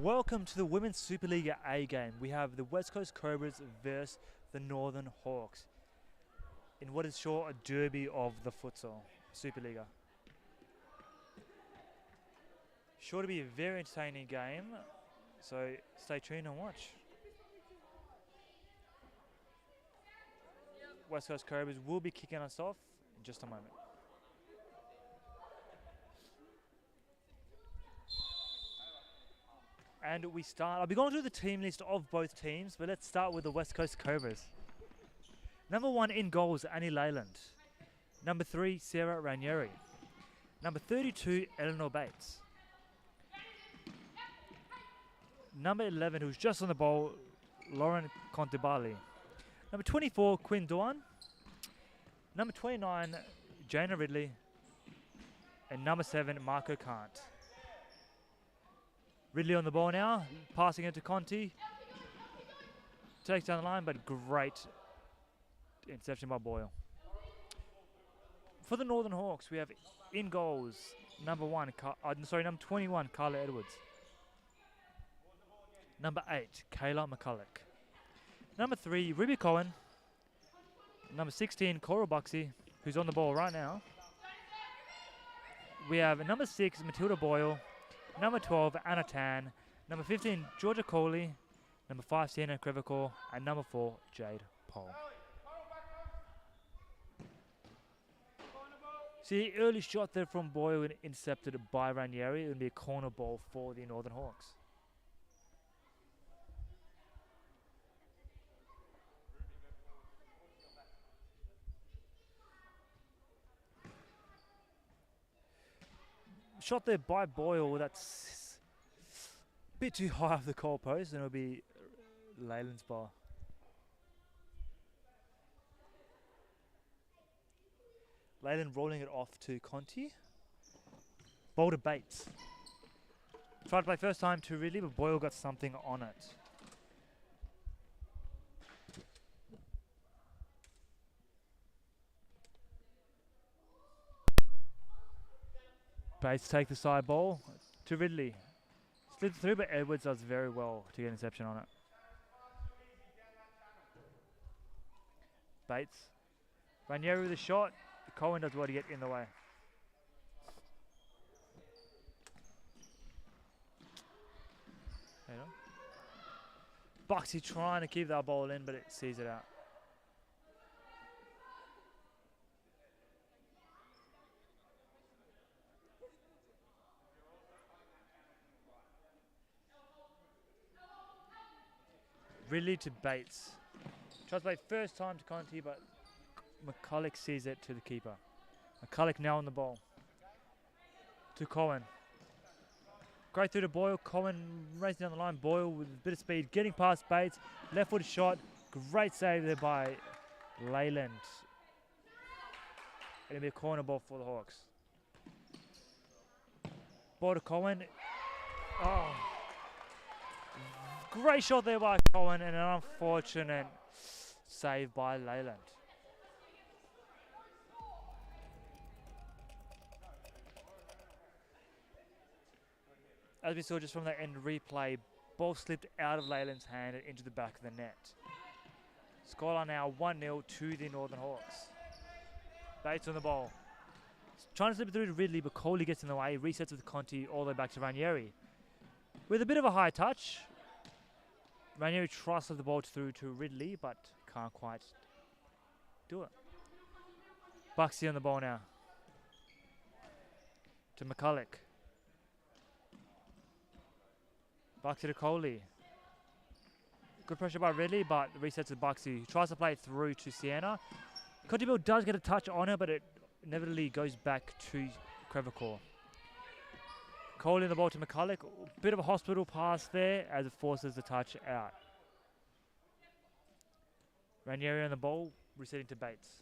Welcome to the Women's Super Liga A game. We have the West Coast Cobras versus the Northern Hawks in what is sure a derby of the futsal Super Liga. Sure to be a very entertaining game, so stay tuned and watch. West Coast Cobras will be kicking us off in just a moment. And we start, I'll be going through the team list of both teams, but let's start with the West Coast Cobras. Number 1 in goals, Annie Leyland. Number 3, Sarah Ranieri. Number 32, Eleanor Bates. Number 11, who's just on the ball, Lauren Contebali. Number 24, Quinn Dawn. Number 29, Jana Ridley. And number 7, Marco Kant. Ridley on the ball now, passing it to Conti. Takes down the line, but great interception by Boyle. For the Northern Hawks, we have in goals, number 21, Carla Edwards. Number 8, Kayla McCulloch. Number 3, Ruby Cohen. Number 16, Cora Buxey, who's on the ball right now. We have number 6, Matilda Boyle. Number 12, Anna Tan. Number 15, Georgia Coley. Number 5, Sienna Crevicore. And number 4, Jade Pole. See, early shot there from Boyle and intercepted by Ranieri. It would be a corner ball for the Northern Hawks. Shot there by Boyle, that's a bit too high off the goal post, and it'll be Leyland's bar. Leyland rolling it off to Conti. Ball to Bates. Tried to play first time to Ridley, but Boyle got something on it. Bates take the side ball to Ridley. Slid through, but Edwards does very well to get an interception on it. Bates. Ranieri with a shot. Cohen does well to get in the way. Buxy trying to keep that ball in, but it sees it out. Ridley to Bates. Tries to play first time to Conti, but McCulloch sees it to the keeper. McCulloch now on the ball. To Cohen. Great through to Boyle. Cohen racing down the line. Boyle with a bit of speed. Getting past Bates. Left footed shot. Great save there by Leyland. It'll be a corner ball for the Hawks. Ball to Cohen. Oh. Great shot there by Cohen and an unfortunate save by Leyland. As we saw just from the end replay, ball slipped out of Leyland's hand and into the back of the net. Scoreline now 1-0 to the Northern Hawks. Bates on the ball. Trying to slip it through to Ridley, but Coley gets in the way. Resets with Conti all the way back to Ranieri. With a bit of a high touch, Ranieri tries to slip the ball through to Ridley, but can't quite do it. Buxy on the ball now. To McCulloch. Buxy to Coley. Good pressure by Ridley, but resets to Buxy. Tries to play it through to Sienna. Contibill does get a touch on her, but it inevitably goes back to Crevicore. Coley the ball to McCulloch. Bit of a hospital pass there as it forces the touch out. Ranieri on the ball, resetting to Bates.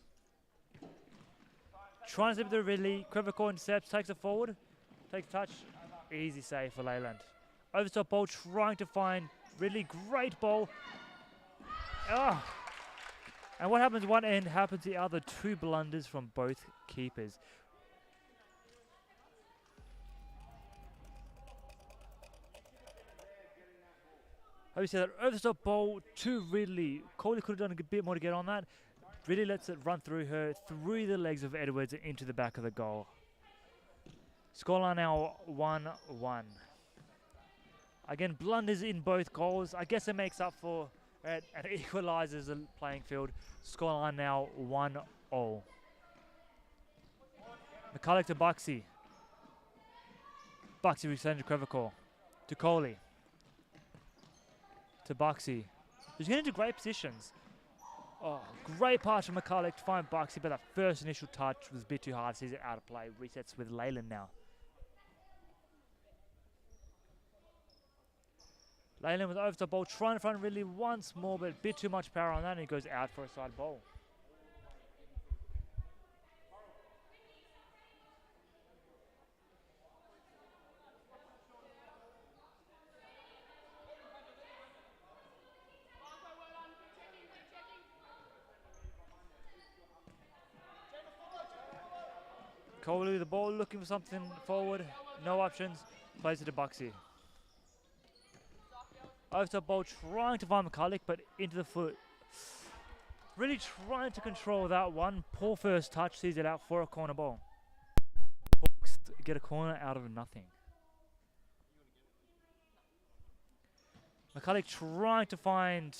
Trying to slip through Ridley. Crevicore intercepts, takes it forward. Takes touch. Easy save for Leyland. Overstop ball, trying to find Ridley. Great ball. Ah. And what happens one end happens the other. 2 blunders from both keepers. Obviously, that over the top ball to Ridley. Coley could have done a bit more to get on that. Ridley lets it run through her, through the legs of Edwards and into the back of the goal. Scoreline now 1-1. Again, blunders in both goals. I guess it makes up for it and equalises the playing field. Scoreline now 1-0. McCulloch to Buxy. Buxy resends to Crevicore. To Coley. To Buxy. He's getting into great positions. Oh, great pass from McCulloch to find Buxy, but that first initial touch was a bit too hard. Sees it out of play. Resets with Leyland now. Leyland with over the ball, trying to front Ridley once more, but a bit too much power on that, and he goes out for a side ball. Coley with the ball, looking for something forward. No options. Plays it to Buxy. Over the ball, trying to find McCulloch, but into the foot. Really trying to control that one. Poor first touch, sees it out for a corner ball. Hawks get a corner out of nothing. McCulloch trying to find...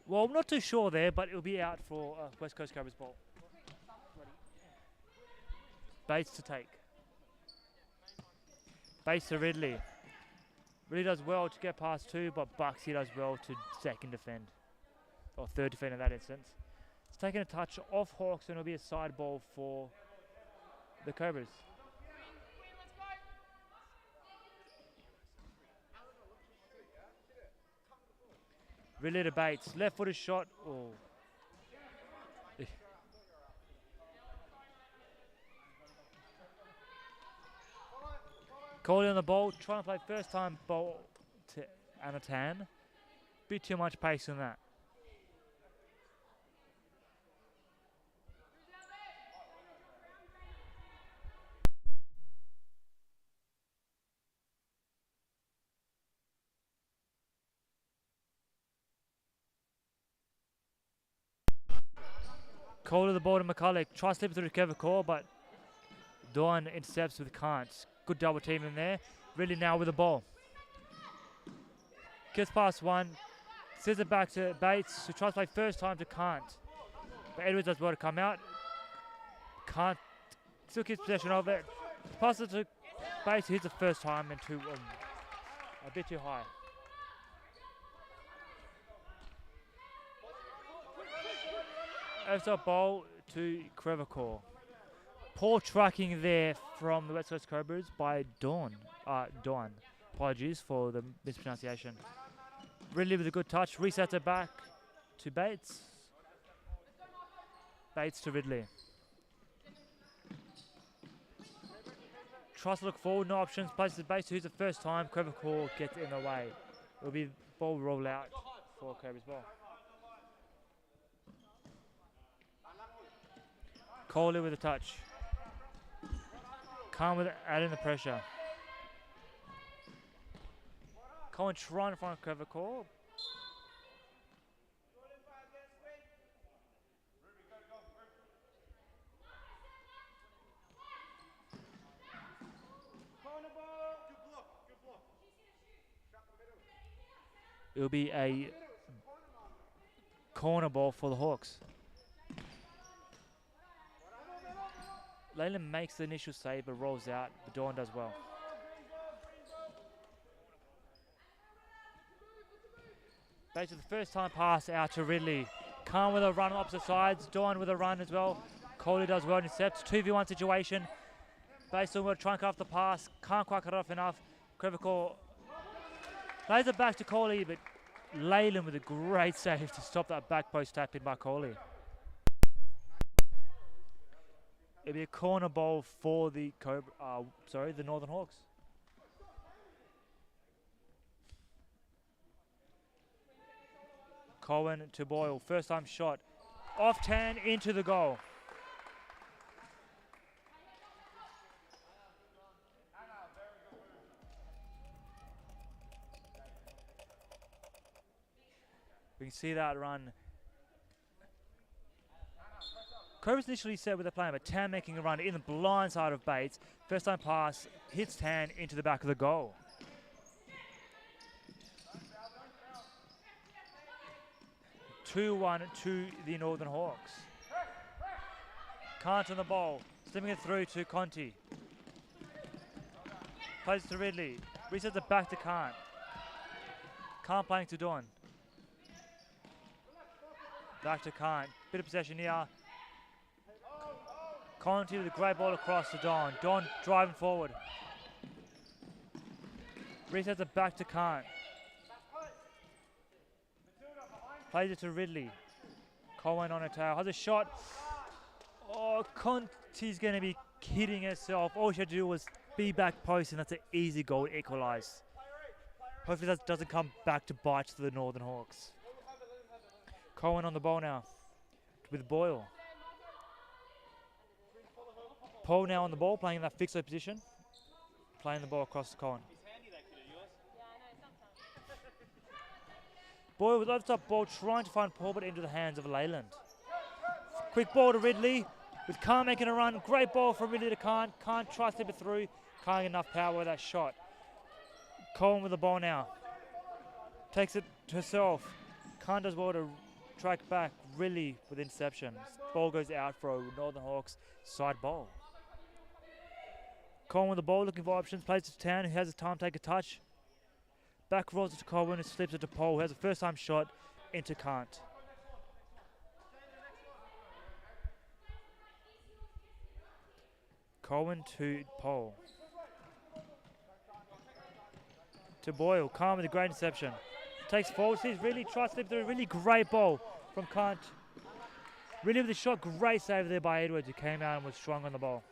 Well, I'm not too sure there, but it'll be out for West Coast Cobras ball. Bates to take. Bates to Ridley. Ridley does well to get past two, but Buxy does well to second defend. Or third defend in that instance. It's taking a touch off Hawks and it'll be a side ball for the Cobras. Ridley to Bates. Left footed shot. Oh. Coley on the ball, trying to play first time ball to Anatan. Bit too much pace in that. Coley the ball to McCulloch, tries to slip through to Kevicore, but Dawn intercepts with can't. Good double team in there. Ridley now with the ball. Gets past one. Sends it back to Bates, who tries to play first time to Can't. But Edwards does well to come out. Can't still keeps possession of it. Passes it to Bates, who hits the first time into a bit too high. Over ball to Crevicore. Poor tracking there from the West Coast Cobras by Dawn. Apologies for the mispronunciation. Ridley with a good touch. Resets it back to Bates. Bates to Ridley. Tries to look forward, no options. Places Bates, who's the first time. Crevicore gets in the way. It'll be ball roll out for Cobras ball. Coley with a touch. Calm with it, adding the pressure. Cohen trying to find Crevicore. It'll be a corner ball for the Hawks. Leyland makes the initial save but rolls out, but Dawn does well. Basically the first time pass out to Ridley. Khan with a run on opposite sides, Dawn with a run as well. Coley does well, intercepts, 2v1 situation. Basically will try and cut off the pass, can't quite cut it off enough. Crevicore plays it back to Coley, but Leyland with a great save to stop that back post tap in by Coley. It'll be a corner ball for the the Northern Hawks. Cohen to Boyle, first time shot. Off tan into the goal. We can see that run. Cobras initially set with the plan, but Tan making a run in the blind side of Bates. First time pass, hits Tan into the back of the goal. (2-1) to the Northern Hawks. Kant on the ball, slipping it through to Conti. Plays to Ridley, resets it back to Kant. Kant playing to Dawn. Back to Kant, bit of possession here. Conti with a great ball across to Dawn. Dawn driving forward. Resets it back to Kant. Plays it to Ridley. Cohen on a tail, has a shot. Oh, Conti's going to be kidding herself. All she had to do was be back post, and that's an easy goal to equalise. Hopefully that doesn't come back to bite the Northern Hawks. Cohen on the ball now with Boyle. Paul now on the ball, playing in that fixed position. Playing the ball across to Cohen. Boyle with over the top ball, trying to find Paul, but into the hands of Leyland. Quick ball to Ridley, with Khan making a run. Great ball from Ridley to Khan. Khan tries to slip it through. Can't get enough power with that shot. Cohen with the ball now. Takes it herself. Khan does well to track back. Ridley with interception. Ball goes out for a Northern Hawks side ball. Cohen with the ball, looking for options. Plays to Town, who has his time to take a touch. Back rolls it to Cohen, who slips it to Paul, who has a first time shot into Kant. Cohen to Paul. To Boyle. Khan with a great interception. Takes forward, sees really tries to slip through. Really great ball from Kant. Really with the shot, great save there by Edwards, who came out and was strong on the ball.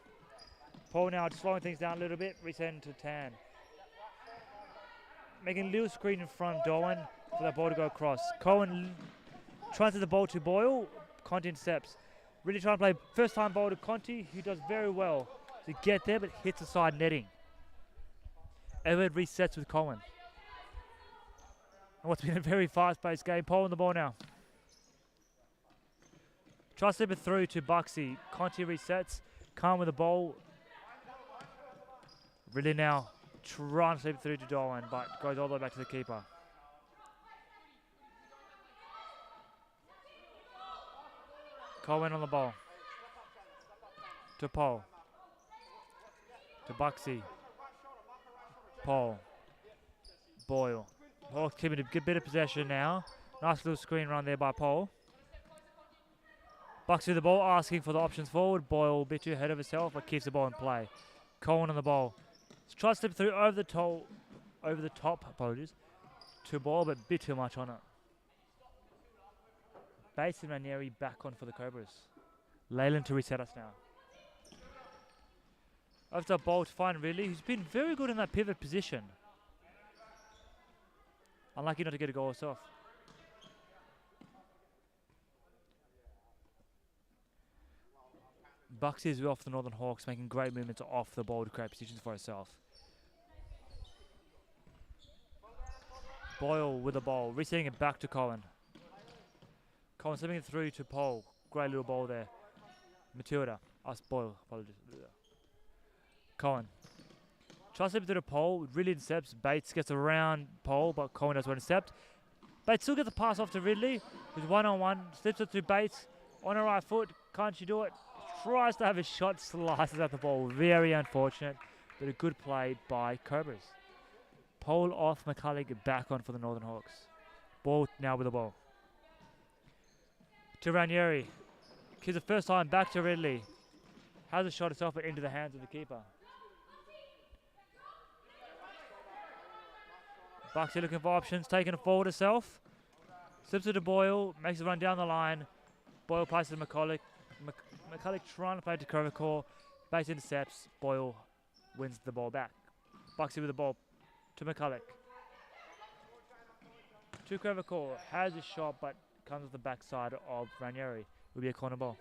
Paul now just slowing things down a little bit, resetting to Tan. Making a little screen in front of Darwin for that ball to go across. Cohen tries to the ball to Boyle. Conti intercepts. Really trying to play first time ball to Conti, who does very well to get there, but hits the side netting. Edward resets with Cohen. And what's been a very fast-paced game. Paul on the ball now. Tries to slip it through to Buxy. Conti resets. Khan with the ball. Really now trying to slip it through to Darwin, but goes all the way back to the keeper. Cohen on the ball. To Paul. To Buxy. Paul. Boyle. Hawks keeping a good bit of possession now. Nice little screen run there by Paul. Bucks with the ball, asking for the options forward. Boyle a bit too ahead of herself, but keeps the ball in play. Cohen on the ball. Tries to slip through over the top, apologies, to ball, but a bit too much on it. Bates and Ranieri back on for the Cobras. Leyland to reset us now. Over to ball to find Ridley, who's been very good in that pivot position. Unlucky not to get a goal herself. Buxy is off the Northern Hawks, making great movements off the ball to create positions for herself. Boyle with the ball, resetting it back to Cohen. Cohen slipping it through to Paul. Great little ball there. Matilda. Boyle, apologies. Cohen. Tries to slip it through to Paul, really intercepts. Bates gets around Paul, but Cohen does well intercept. Bates still gets the pass off to Ridley, who's one-on-one, slips it through Bates, on her right foot, can't she do it? Tries to have a shot, slices at the ball. Very unfortunate, but a good play by Cobras. Paul off, McCulloch back on for the Northern Hawks. Ball now with the ball. To Ranieri. Kids the first time back to Ridley. Has a shot itself, but into the hands of the keeper. Buxy looking for options, taking it forward herself. Slips it to Boyle, makes it run down the line. Boyle plays to McCulloch. McCulloch trying to play to Covacor. Bates intercepts. Boyle wins the ball back. Buxy with the ball to McCulloch. To Covacor. Has a shot, but comes with the backside of Ranieri. Will be a corner ball.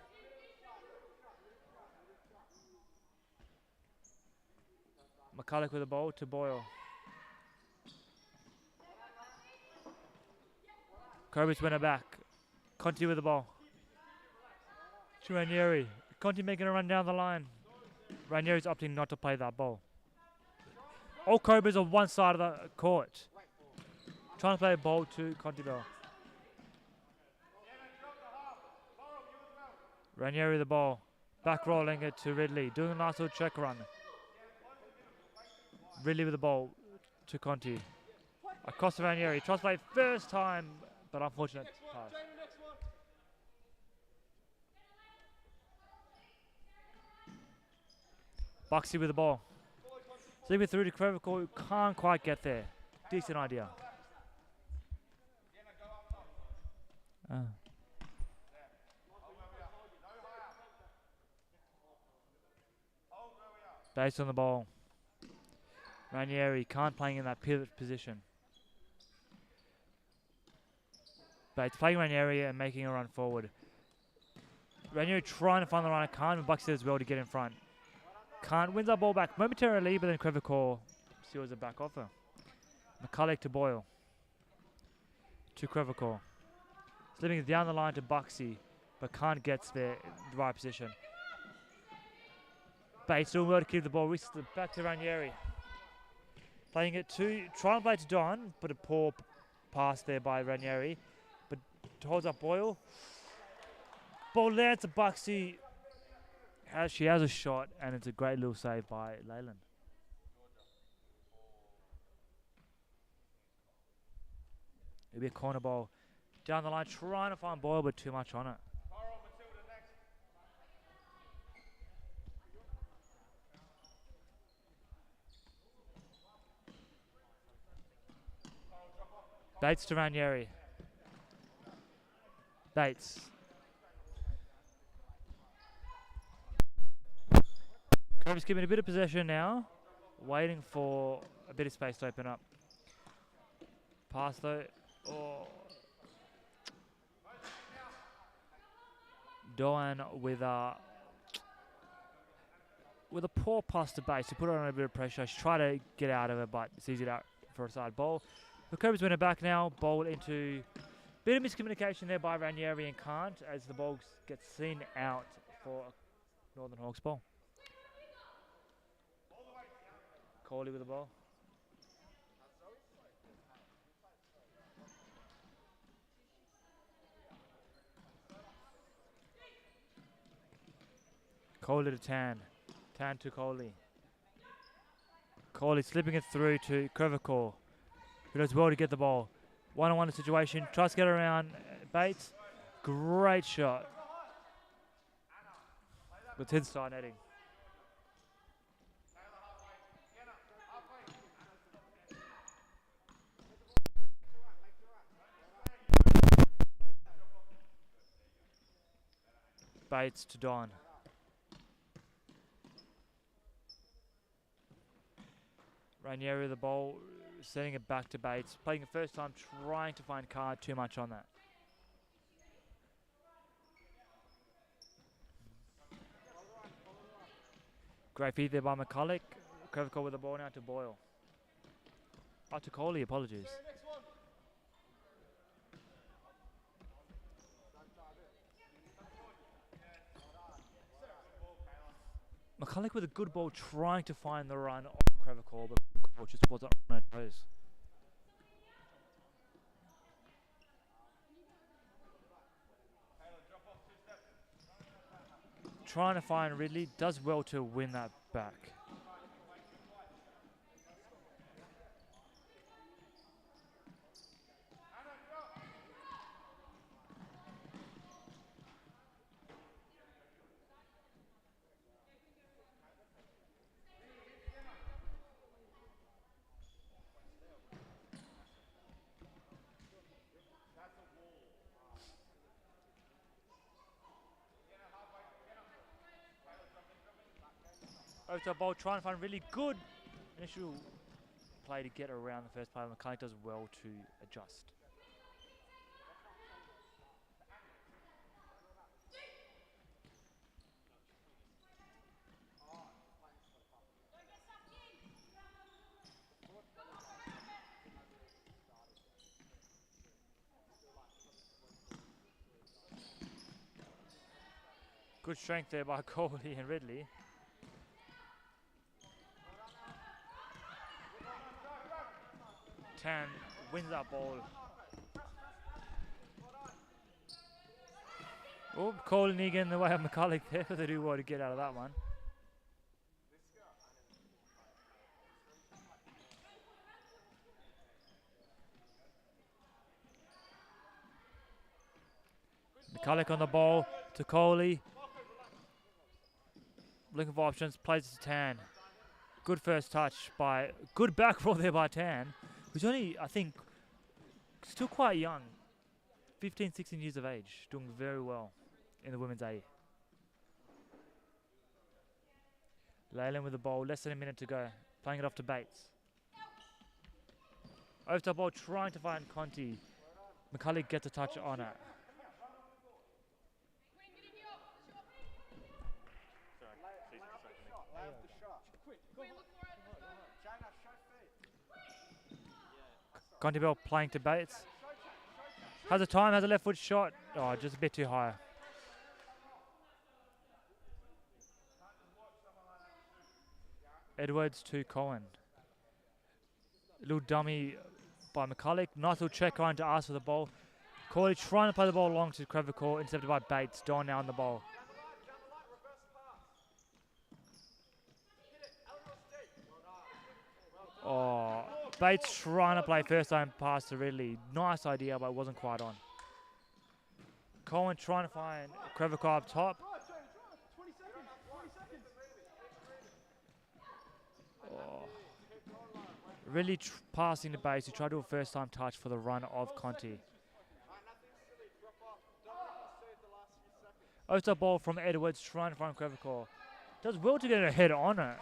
McCulloch with the ball to Boyle. Cobras win it back. Conti with the ball. To Ranieri. Conti making a run down the line. Ranieri's opting not to play that ball. All Cobras on one side of the court. Trying to play a ball to Conti Bell. Ranieri with the ball. Back rolling it to Ridley. Doing a nice little check run. Ridley with the ball to Conti. Across to Ranieri. Tries to play first time, but unfortunate pass. Buxy with the ball. Sleeping through to Crevical, who can't quite get there. Decent idea. Based on the ball. Ranieri can't play in that pivot position. Bates playing Ranieri and making a run forward. Ranieri trying to find the runner, can't, and Buxy as well to get in front. Can't, wins that ball back momentarily, but then Crevical seals it back off her. McCulloch to Boyle. To Crevical. Slipping it down the line to Buxy, but can't get there in the right position. Bates doing well to keep the ball. Risks it back to Ranieri. Playing it to, trying to play to Don, but a poor pass there by Ranieri. But holds up Boyle. Ball lands to Buxy. She has a shot, and it's a great little save by Leyland. It'll be a corner ball. Down the line, trying to find Boyle, but too much on it. Bates to Ranieri. Bates. Cobras keeping a bit of possession now. Waiting for a bit of space to open up. Pass though. Oh. Doan with a poor pass to Bates. He put her on a bit of pressure. She tried to get out of it, but it's easy out for a side ball. The Cobras win it back now. Ball into bit of miscommunication there by Ranieri and Kant as the ball gets seen out for Northern Hawks ball. Coley with the ball. Coley to Tan. Tan to Coley. Coley slipping it through to Crevical, who does well to get the ball. One-on-one situation. Tries to get around Bates. Great shot. With inside netting. Bates to Don. Ranieri with the ball, sending it back to Bates. Playing the first time, trying to find Card, too much on that. Great feed there by McCulloch. Crevical with the ball now to Boyle. Oh, to Coley, apologies. McCulloch with a good ball, trying to find the run on Crevical, but Crevical just wasn't on her toes. Trying to find Ridley, does well to win that back. Over to the ball, trying to find really good initial play to get around the first play. McCulloch does well to adjust. Good strength there by Coley and Ridley. Tan wins that ball. Oh, Coley getting in the way of McCulloch there, but they do well to get out of that one. McCulloch on the ball to Coley. Looking for options, plays to Tan. Good first touch by, good back roll there by Tan, who's only, I think, still quite young. 15, 16 years of age, doing very well in the women's A. Leyland with the ball, less than a minute to go. Playing it off to Bates. Over to the ball, trying to find Conti. McCulloch gets a touch on it. Conti Bell playing to Bates. Has a time, has a left foot shot. Oh, just a bit too high. Edwards to Cohen. Little dummy by McCulloch. Nice little check on to ask for the ball. Corley trying to play the ball long to Crevicore, intercepted by Bates. Don now on the ball. Oh, Bates trying to play first time pass to Ridley. Nice idea, but it wasn't quite on. Cohen trying to find Crevicore up top. Oh. Ridley passing the base. He tried to do a first time touch for the run of Conti. Oster ball from Edwards trying to find Crevicore. Does well to get a head on it.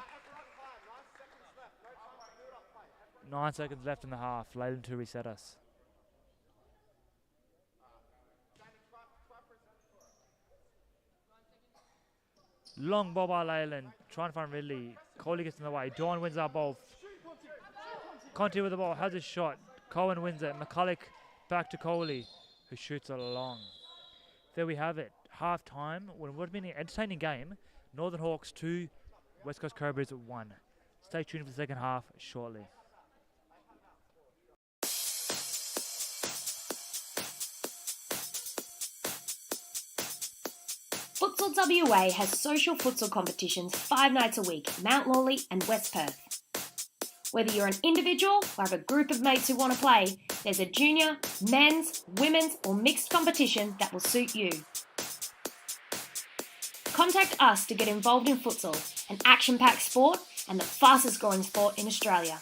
9 seconds left in the half. Leyland to reset us. Long ball by Leyland. Trying to find Ridley. Coley gets in the way. Dawn wins our ball. Conti with the ball. Has a shot. Cohen wins it. McCulloch back to Coley, who shoots it long. There we have it. Half time. What would have been an entertaining game. Northern Hawks 2. West Coast Cobras 1. Stay tuned for the second half shortly. Futsal WA has social futsal competitions 5 nights a week, Mount Lawley and West Perth. Whether you're an individual or have a group of mates who want to play, there's a junior, men's, women's or mixed competition that will suit you. Contact us to get involved in futsal, an action-packed sport and the fastest growing sport in Australia.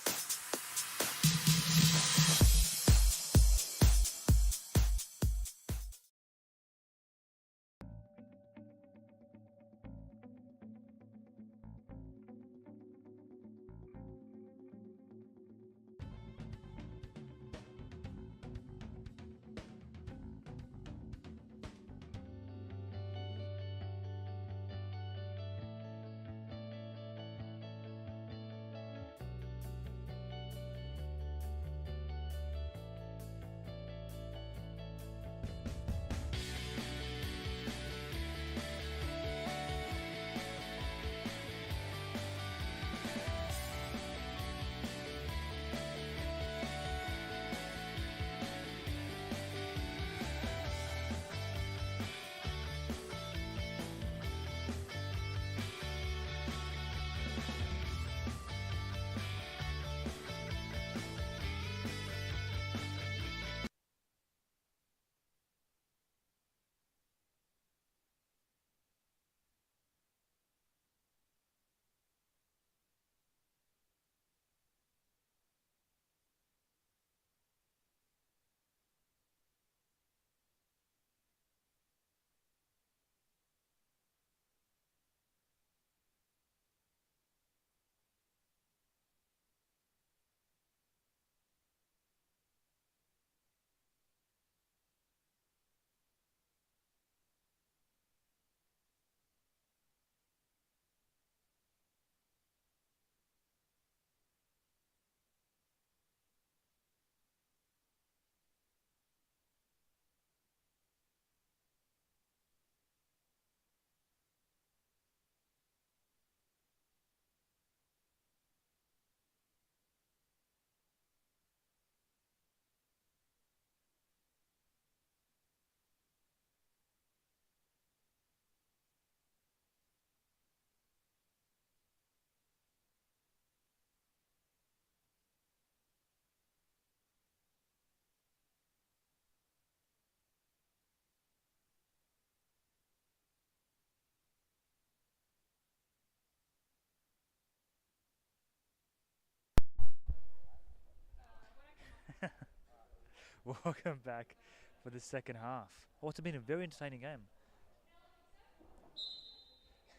Welcome back for the second half. Also been a very entertaining game.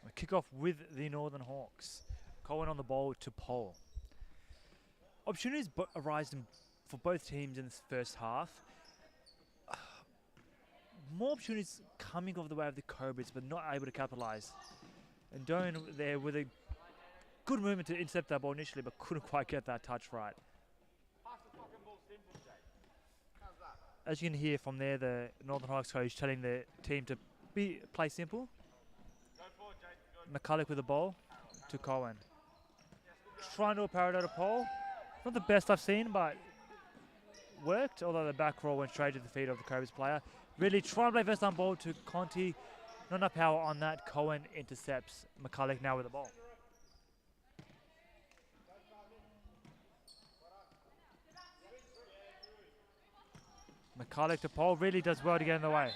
We kick off with the Northern Hawks. Cohen on the ball to Pole. Opportunities arise for both teams in this first half. More opportunities coming off the way of the Cobras, but not able to capitalise. And Doan there with a good movement to intercept that ball initially, but couldn't quite get that touch right. As you can hear from there, the Northern Hawks coach telling the team to play simple. McCulloch with the ball to Cohen. Trying to do a parallel to Pole. Not the best I've seen, but worked, although the back roll went straight to the feet of the Cobras player. Really trying to play first down ball to Conti. Not enough power on that. Cohen intercepts McCulloch now with the ball. McCulloch to Pole really does well to get in the way.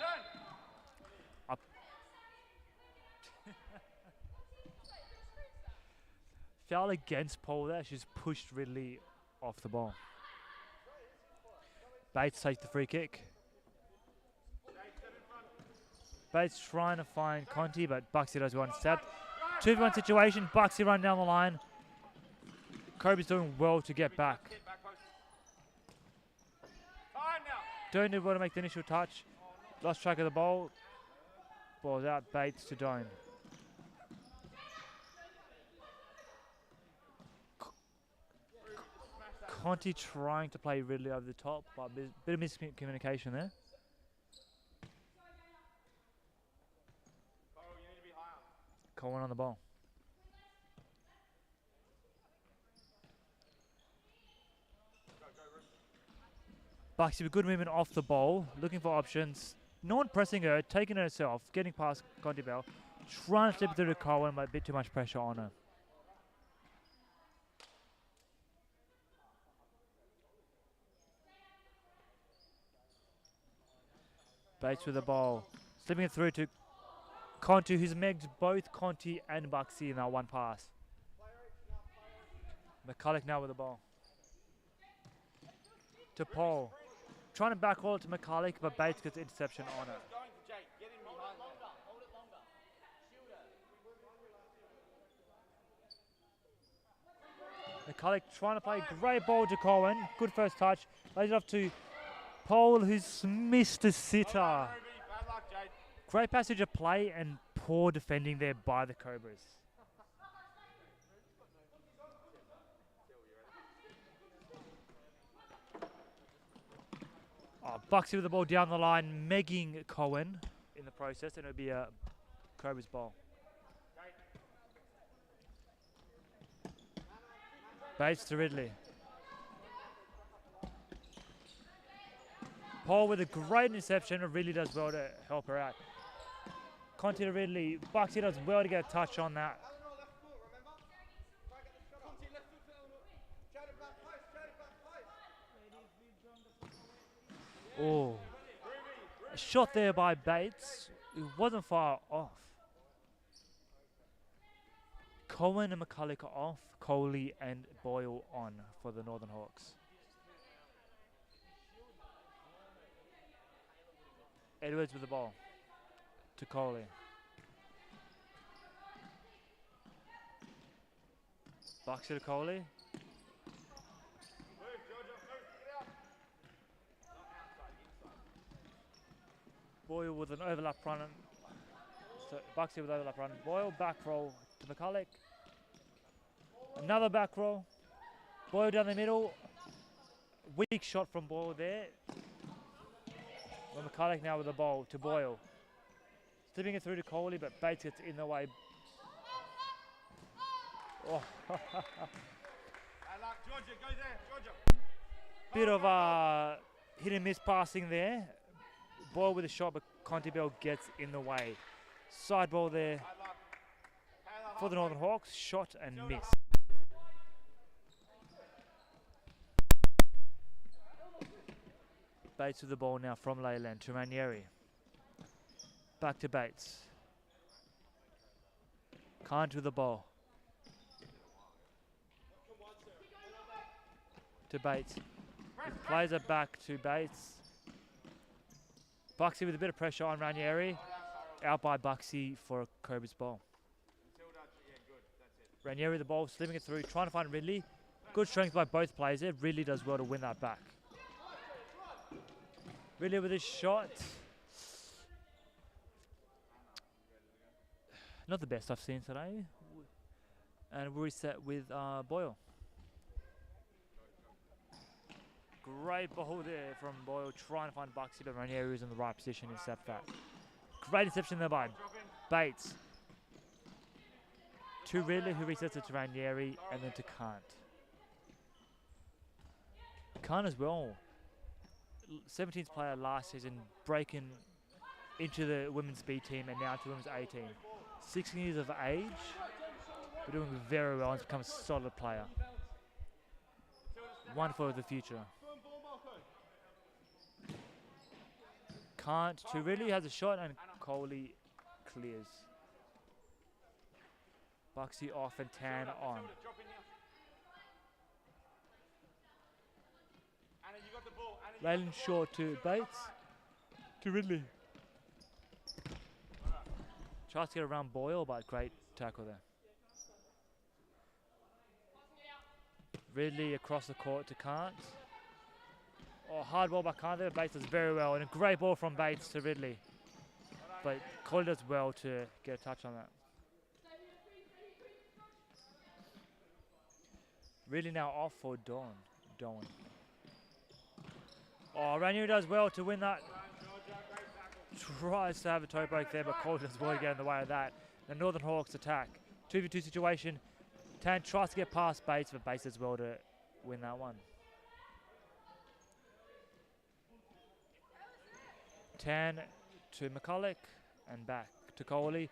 Up. Foul against Pole there. She's pushed Ridley off the ball. Bates takes the free kick. Bates trying to find Conti, but Buxy does one step. 2v1 situation. Buxy run down the line. Kobe's doing well to get back. Doan did well to make the initial touch. Lost track of the ball. Ball's out. Bates to Doan. Conti trying to play Ridley over the top, but a bit of miscommunication there. Cohen on the ball. Buxy with good movement off the ball, looking for options. No one pressing her, taking it herself, getting past Conti Bell, trying to slip through to Cohen, but a bit too much pressure on her. Bates with the ball, slipping it through to Conti, who's megged both Conti and Buxy in that one pass. McCulloch now with the ball. To Paul. Trying to back roll it to McCulloch, but Bates gets interception on it. McCulloch trying to play great ball to Cohen. Good first touch. Lays it off to Paul, who's missed a sitter. Great passage of play and poor defending there by the Cobras. Oh, Buxy with the ball down the line, megging Cohen in the process, and it'll be a Cobras ball. Bates to Ridley. Paul with a great interception, it really does well to help her out. Conti to Ridley, Buxy does well to get a touch on that. Oh, a shot there by Bates. It wasn't far off. Cohen and McCulloch are off. Coley and Boyle on for the Northern Hawks. Edwards with the ball to Coley. Buxy to Coley. Boyle with an overlap run. So Buxy with overlap run. Boyle back roll to McCulloch. Another back roll. Boyle down the middle. Weak shot from Boyle there. Well, McCulloch now with the ball to Boyle. Slipping it through to Coley, but Bates gets in the way. Oh. Bit of a hit and miss passing there. Boyle with a shot, but Conti Bell gets in the way. Side ball there for the Northern Hawks. Shot and miss. Bates with the ball now from Leyland to Ranieri. Back to Bates. Kant with the ball. To Bates. He plays it back to Bates. Buxy with a bit of pressure on Ranieri. Out by Buxy for a Cobras ball. Ranieri with the ball, slipping it through, trying to find Ridley. Good strength by both players there. Ridley does well to win that back. Ridley with his shot. Not the best I've seen today. And we'll reset with Boyle. Great ball there from Boyle, trying to find Buxy, but Ranieri is in the right position to intercept that. Great interception there by Bates. To Ridley, who resets it to Ranieri, and then to Kant. Kant as well. 17th player last season, breaking into the women's B team and now to women's A team. 16 years of age, but doing very well and has become a solid player. Wonderful for the future. Kant to Ridley, has a shot, and Coley clears. Buxy off and Tan on. Leyland short to Bates. To Ridley. Tries to get around Boyle, but great tackle there. Ridley across the court to Kant. Oh, hard ball by Kant there. Bates does very well. And a great ball from Bates to Ridley. But Coley does well to get a touch on that. Ridley now off for Dawn. Oh, Ranieri does well to win that. Tries to have a toe break there, but Coley does well to get in the way of that. The Northern Hawks attack. 2v2 situation. Tan tries to get past Bates, but Bates does well to win that one. Tan to McCulloch and back to Coley.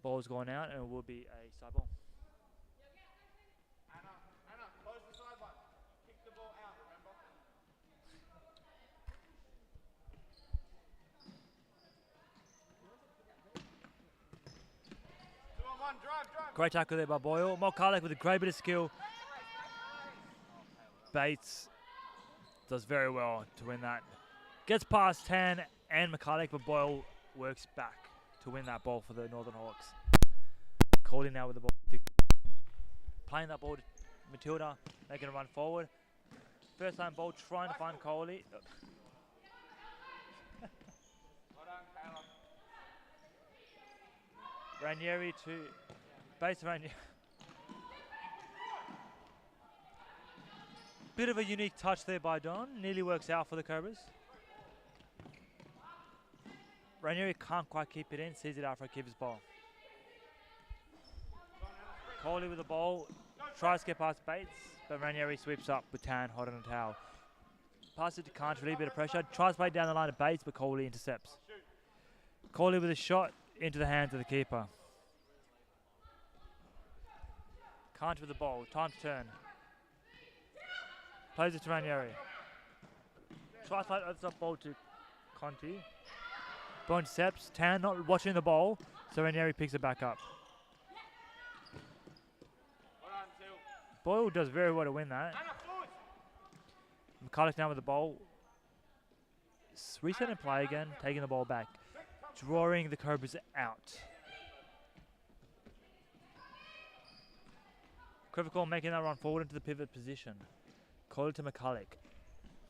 Ball's gone out and it will be a side ball. Anna, close the sideline. Kick the ball out, remember? 2-on-1, drive. Great tackle there by Boyle. McCulloch with a great bit of skill. Bates does very well to win that. Gets past Tan and McCulloch, but Boyle works back to win that ball for the Northern Hawks. Coley now with the ball. Playing that ball to Matilda, making a run forward. First time ball, trying to find Coley. Ranieri to Bates. Ranieri. Bit of a unique touch there by Don. Nearly works out for the Cobras. Ranieri can't quite keep it in. Sees it after a keeper's ball. Coley with the ball. Tries to get past Bates, but Ranieri sweeps up with Tan hot on a towel. Passes it to Kant, really bit of pressure. Tries to play down the line of Bates, but Coley intercepts. Coley with a shot into the hands of the keeper. Kant with the ball. Time to turn. Plays it to Ranieri. Tries to play over the ball to Conti. Ball intercepts. Tan not watching the ball, so Ranieri picks it back up. Boyle does very well to win that. McCulloch now with the ball. Reset and play again, taking the ball back. Drawing the Cobras out. Crevicore making that run forward into the pivot position. Call it to McCulloch.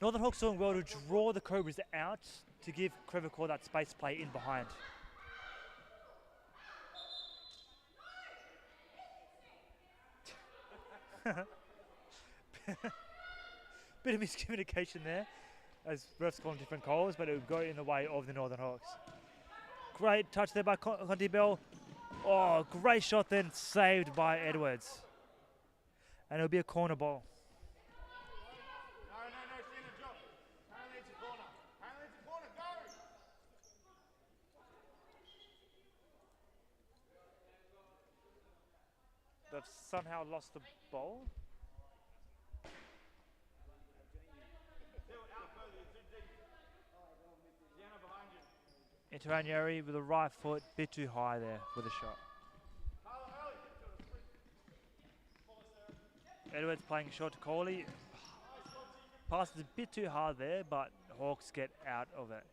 Northern Hawks doing well to draw the Cobras out to give Crevicore that space play in behind. Bit of miscommunication there, as refs calling different calls, but it would go in the way of the Northern Hawks. Great touch there by Conti Bell. Oh, great shot then, saved by Edwards. And it'll be a corner ball. No, Shannon, drop. Apparently it's a corner. Go! They've somehow lost the ball. Into Ranieri with the right foot, bit too high there with a shot. Edwards playing short to Coley. passes a bit too hard there, but Hawks get out of it.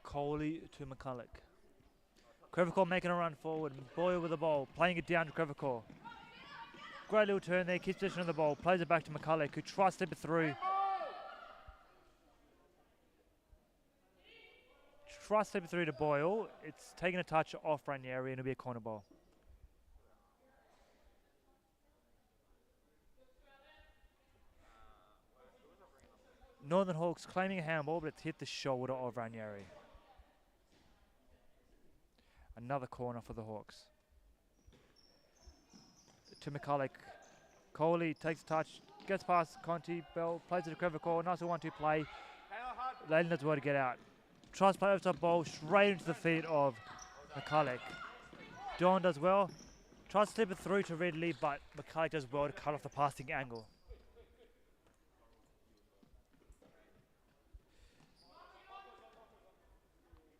Coley to McCulloch. Crevicore making a run forward. Boyle with the ball, playing it down to Crevicore. Great little turn there, keeps possession of the ball, plays it back to McCulloch, who tries to slip it through. Tries to slip it through to Boyle. It's taking a touch off Ranieri and it'll be a corner ball. Northern Hawks claiming a handball, but it's hit the shoulder of Ranieri. Another corner for the Hawks. To McCulloch. Coley takes a touch, gets past Conti, Bell plays it to Crevicore, nice 1-2 play. Leyland does well to get out. Tries to play over top ball, straight into the feet of McCulloch. Dawn does well, tries to slip it through to Ridley, but McCulloch does well to cut off the passing angle.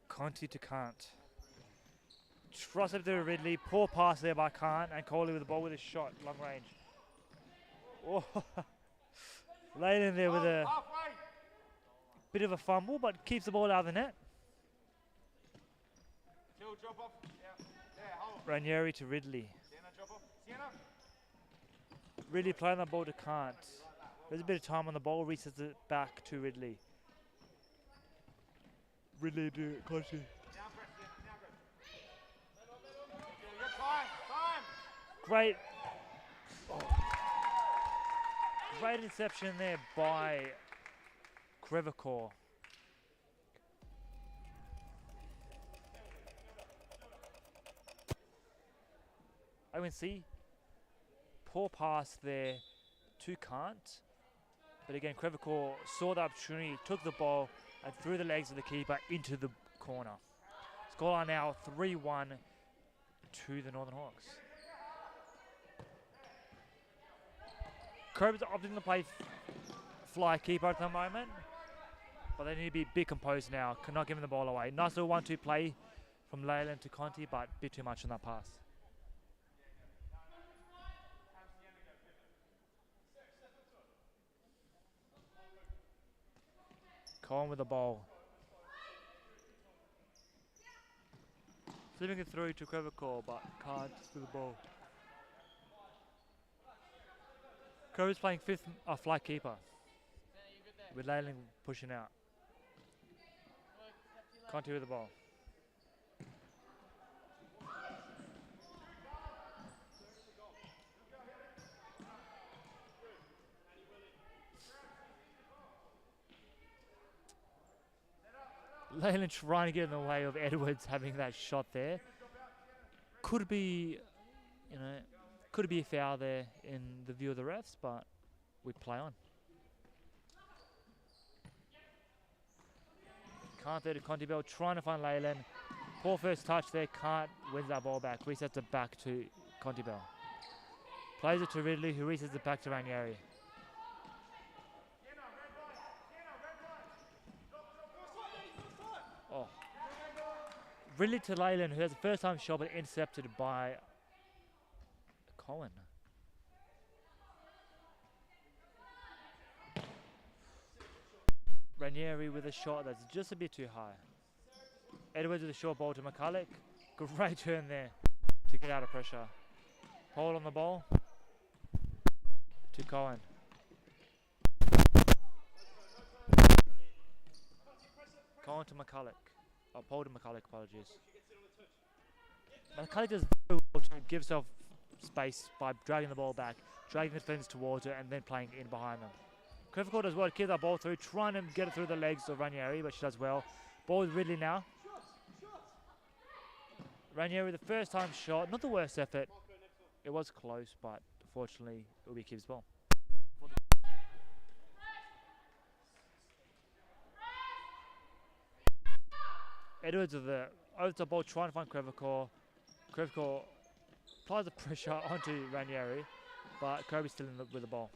Conti to Kant. Tries it to Ridley, poor pass there by Kant, and Coley with the ball with a shot, long range. Oh. Leyland there with a bit of a fumble, but keeps the ball out of the net. Ranieri to Ridley. Ridley playing the ball to Kant. There's a bit of time on the ball, resets it back to Ridley. Ridley to Conti. Great. Oh. Great interception there by Crevicore. ONC, poor pass there to Kant. But again, Crevicore saw the opportunity, took the ball and threw the legs of the keeper into the corner. Scoreline now 3-1 to the Northern Hawks. Cobras are opting to play fly keeper at the moment, but they need to be a bit composed now, not giving the ball away. Nice little 1-2 play from Leyland to Conti, but a bit too much on that pass. Cohen with the ball. Slipping it through to Crevicore, but can't with the ball. Cobras playing fifth fly keeper, with Leyland pushing out. Conti with the ball. Leyland trying to get in the way of Edwards having that shot there. Could be, could be a foul there in the view of the refs, but we play on. Can't there to Conti Bell, trying to find Leyland. Poor first touch there, Can't wins that ball back, resets it back to Conti Bell. Plays it to Ridley, who resets it back to Ranieri. Oh. Ridley to Leyland, who has a first time shot but intercepted by Cohen. Ranieri with a shot that's just a bit too high. Edwards with a short ball to McCulloch. Great turn there to get out of pressure. Paul on the ball to Cohen. Cohen to McCulloch. Oh, Paul to McCulloch, apologies. McCulloch does very well to give himself space by dragging the ball back, dragging the defence towards it, and then playing in behind them. Crevicore does well to keep that ball through, trying to get it through the legs of Ranieri, but she does well. Ball with Ridley now. Ranieri with the first time shot, not the worst effort. It was close, but unfortunately it will be Kiv's ball. Edwards with the over the ball, trying to find Crevicore. Crevicore applies the pressure onto Ranieri, but Kobe's still in with the ball.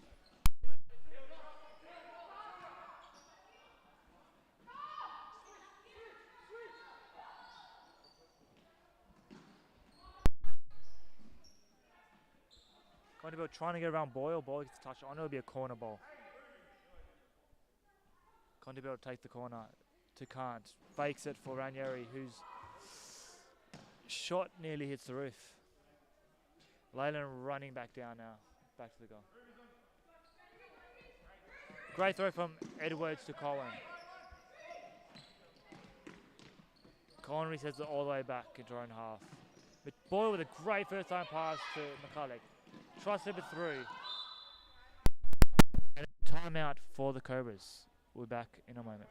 Conti Bell trying to get around Boyle. Boyle gets touched on. It'll be a corner ball. Conti Bell take the corner to Kant. Fakes it for Ranieri, whose shot nearly hits the roof. Leyland running back down now. Back to the goal. Great throw from Edwards to Cohen. Cohen resets it all the way back into our own half. But Boyle with a great first time pass to McCulloch. Tries to slip it through. And a timeout for the Cobras. We'll be back in a moment.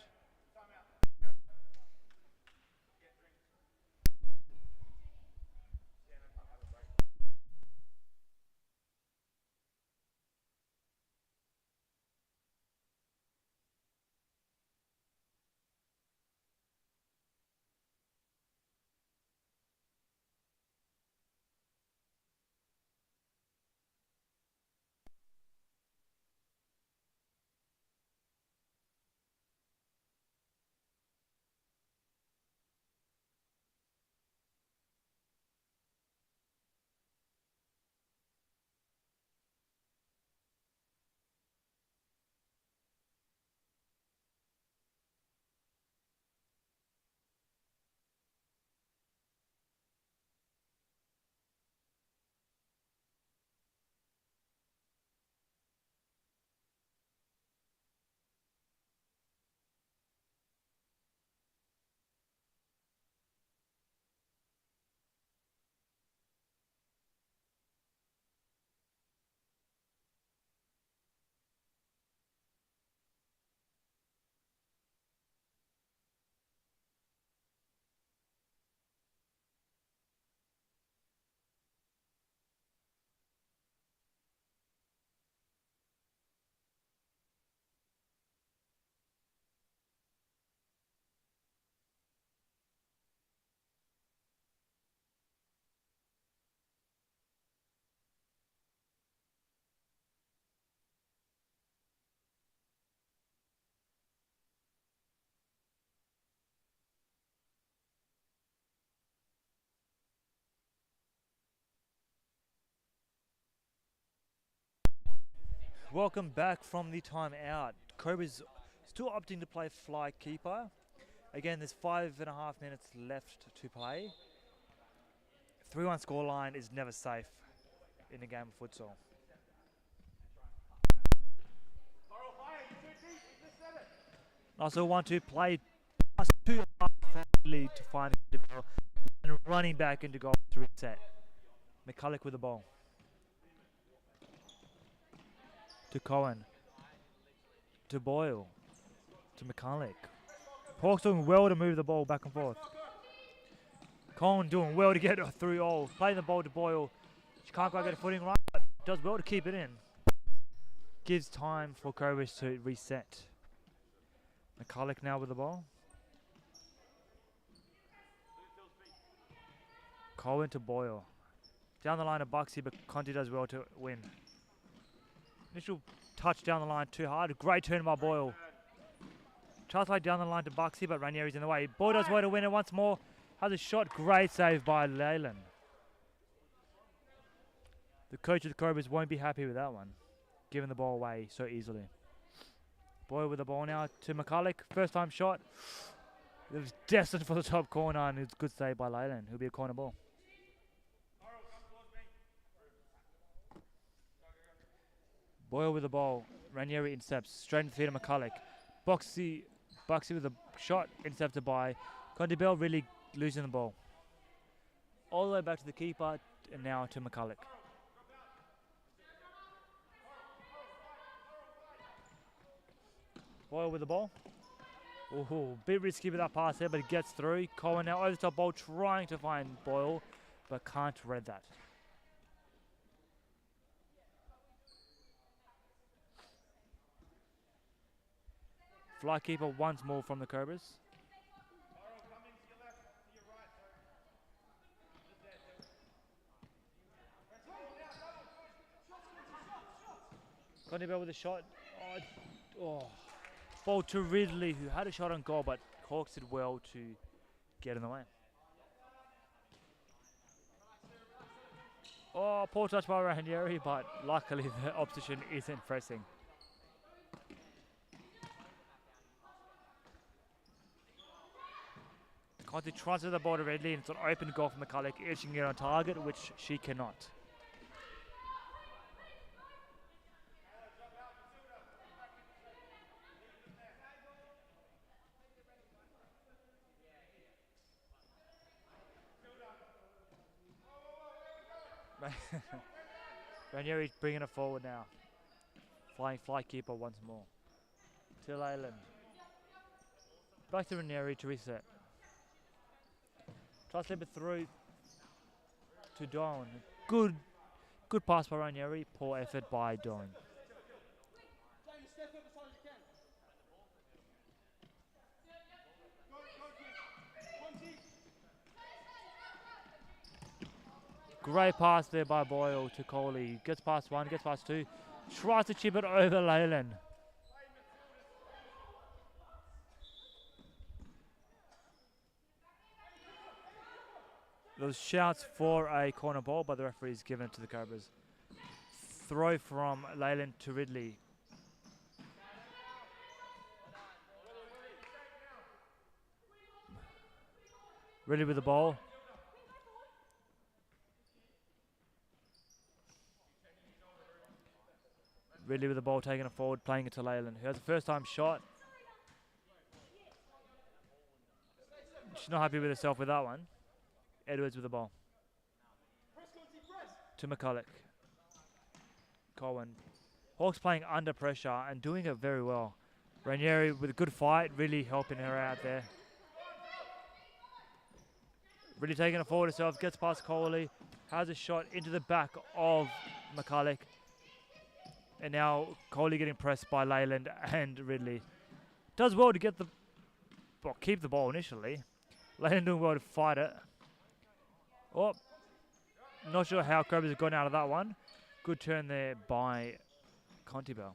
Welcome back from the timeout. Cobras still opting to play fly keeper. Again, there's 5.5 minutes left to play. 3-1 scoreline is never safe in a game of futsal. Also want to play past 2.5 lead to find the ball and running back into goal to reset. McCulloch with the ball. To Cohen. To Boyle. To McCulloch. Hawks doing well to move the ball back and forth. Cohen doing well to get through all. Playing the ball to Boyle. She can't quite get a footing right, but does well to keep it in. Gives time for Cobras to reset. McCulloch now with the ball. Cohen to Boyle. Down the line of Buxy, but Conti does well to win. Initial touch down the line too hard. Great turn by Boyle. Tries to lay down the line to Buxy, but Ranieri's in the way. Boyle does well to win it once more. Has a shot. Great save by Leyland. The coach of the Cobras won't be happy with that one, giving the ball away so easily. Boyle with the ball now to McCulloch. First time shot. It was destined for the top corner, and it's a good save by Leyland. It'll be a corner ball. Boyle with the ball. Ranieri intercepts. Straight into the feet of McCulloch. Buxy with a shot intercepted by Conti Bell, really losing the ball. All the way back to the keeper and now to McCulloch. Boyle with the ball. Ooh, bit risky with that pass there, but it gets through. Cohen now over the top ball trying to find Boyle, but can't read that. Fly keeper once more from the Cobras. Conti Bell with a shot. Ball to Ridley, who had a shot on goal, but Hawks did well to get in the way. Oh, poor touch by Ranieri, but luckily the opposition isn't pressing. Conti transfers the ball to Ridley, and it's an open goal for McCulloch if she can get on target, which she cannot. Ranieri's bringing it forward now. Flying fly keeper once more. To Leyland. Back to Ranieri to reset. Try to slip it through to Dawn. Good pass by Ranieri. Poor effort by Dawn. Great pass there by Boyle to Coley. Gets past one, gets past two. Tries to chip it over Leyland. Those shouts for a corner ball, but the referee's given it to the Cobras. Throw from Leyland to Ridley. Ridley with the ball. Ridley with the ball, taking it forward, playing it to Leyland, who has a first-time shot. She's not happy with herself with that one. Edwards with the ball. To McCulloch. Cohen. Hawks playing under pressure and doing it very well. Ranieri with a good fight, really helping her out there. Really taking it forward herself, gets past Coley, has a shot into the back of McCulloch. And now Coley getting pressed by Leyland and Ridley. Does well to get the, well, keep the ball initially. Leyland doing well to fight it. Oh, not sure how Cobras have gone out of that one. Good turn there by Contibel.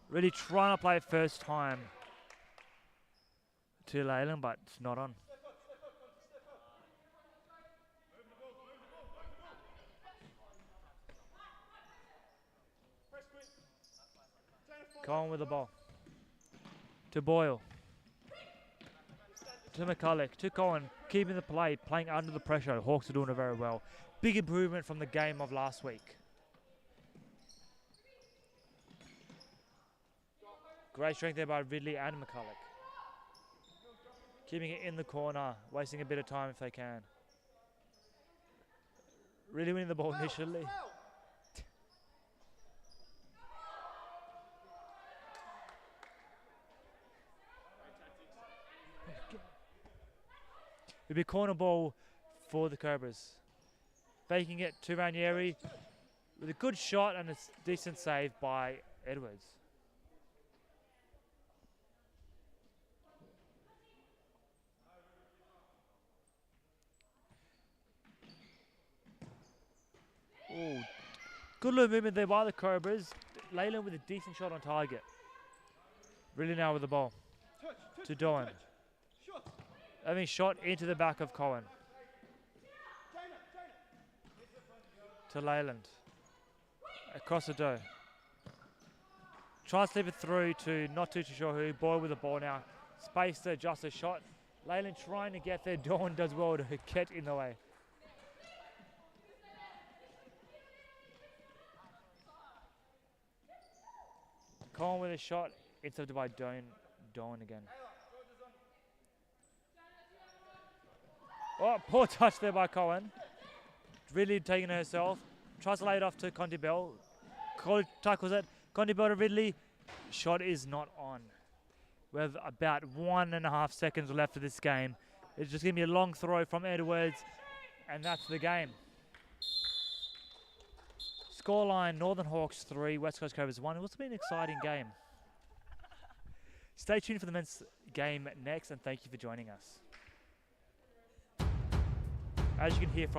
Really trying to play it first time to Leyland, but it's not on. Cohen with the ball. To Boyle. To McCulloch. To Cohen. Keeping the play. Playing under the pressure. Hawks are doing it very well. Big improvement from the game of last week. Great strength there by Ridley and McCulloch. Keeping it in the corner. Wasting a bit of time if they can. Really winning the ball initially. It'll be a corner ball for the Cobras. Faking it to Ranieri with a good shot and a decent save by Edwards. Ooh. Good little movement there by the Cobras. Leyland with a decent shot on target. Really now with the ball. To Doan. Having shot into the back of Cohen. To Leyland. Across the dough. Try to slip it through to not too sure who. Boy with the ball now. Space to adjust a shot. Leyland trying to get there. Dawn does well to get in the way. Cohen with a shot. Intercepted by Dawn again. Oh, poor touch there by Cohen. Really taking it herself. Tries to lay it off to Contibel. Tackles it. Contibel to Ridley. Shot is not on. We have about 1.5 seconds left of this game. It's just going to be a long throw from Edwards. And that's the game. Scoreline, Northern Hawks 3, West Coast Cobras 1. It was been an exciting game. Stay tuned for the men's game next, and thank you for joining us. As you can hear from